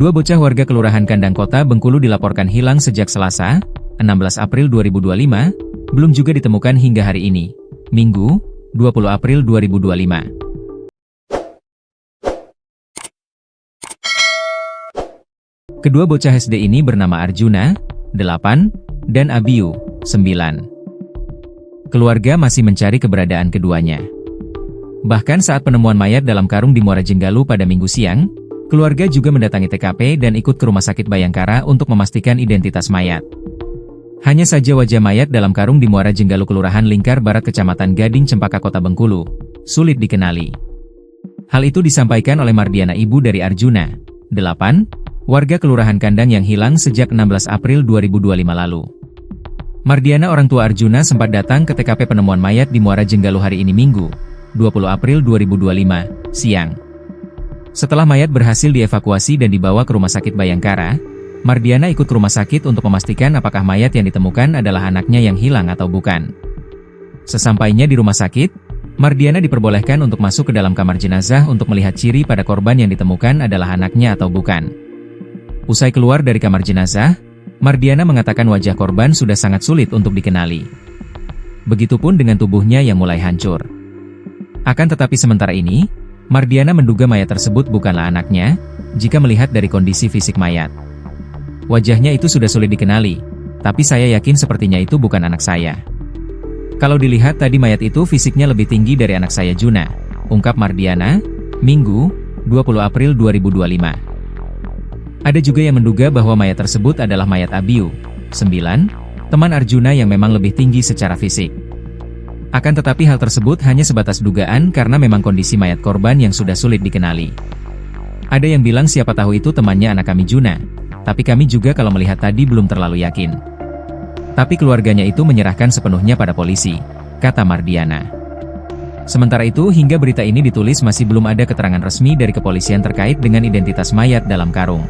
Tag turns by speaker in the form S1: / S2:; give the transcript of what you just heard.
S1: Dua bocah warga Kelurahan Kandang Kota Bengkulu dilaporkan hilang sejak Selasa, 16 April 2025, belum juga ditemukan hingga hari ini, Minggu, 20 April 2025. Kedua bocah SD ini bernama Arjuna, 8, dan Abiyu, 9. Keluarga masih mencari keberadaan keduanya. Bahkan saat penemuan mayat dalam karung di Muara Jenggalu pada Minggu siang, keluarga juga mendatangi TKP dan ikut ke Rumah Sakit Bayangkara untuk memastikan identitas mayat. Hanya saja wajah mayat dalam karung di Muara Jenggalu Kelurahan Lingkar Barat Kecamatan Gading Cempaka Kota Bengkulu sulit dikenali. Hal itu disampaikan oleh Mardiana, ibu dari Arjuna, 8, warga Kelurahan Kandang yang hilang sejak 16 April 2025 lalu. Mardiana, orang tua Arjuna, sempat datang ke TKP penemuan mayat di Muara Jenggalu hari ini Minggu, 20 April 2025, siang. Setelah mayat berhasil dievakuasi dan dibawa ke Rumah Sakit Bayangkara, Mardiana ikut ke rumah sakit untuk memastikan apakah mayat yang ditemukan adalah anaknya yang hilang atau bukan. Sesampainya di rumah sakit, Mardiana diperbolehkan untuk masuk ke dalam kamar jenazah untuk melihat ciri pada korban yang ditemukan adalah anaknya atau bukan. Usai keluar dari kamar jenazah, Mardiana mengatakan wajah korban sudah sangat sulit untuk dikenali. Begitupun dengan tubuhnya yang mulai hancur. Akan tetapi sementara ini, Mardiana menduga mayat tersebut bukanlah anaknya, jika melihat dari kondisi fisik mayat. Wajahnya itu sudah sulit dikenali, tapi saya yakin sepertinya itu bukan anak saya. Kalau dilihat tadi mayat itu fisiknya lebih tinggi dari anak saya Juna, ungkap Mardiana, Minggu, 20 April 2025. Ada juga yang menduga bahwa mayat tersebut adalah mayat Abiyu, 9, teman Arjuna yang memang lebih tinggi secara fisik. Akan tetapi hal tersebut hanya sebatas dugaan karena memang kondisi mayat korban yang sudah sulit dikenali. Ada yang bilang siapa tahu itu temannya anak kami Juna, tapi kami juga kalau melihat tadi belum terlalu yakin. Tapi keluarganya itu menyerahkan sepenuhnya pada polisi, kata Mardiana. Sementara itu hingga berita ini ditulis masih belum ada keterangan resmi dari kepolisian terkait dengan identitas mayat dalam karung.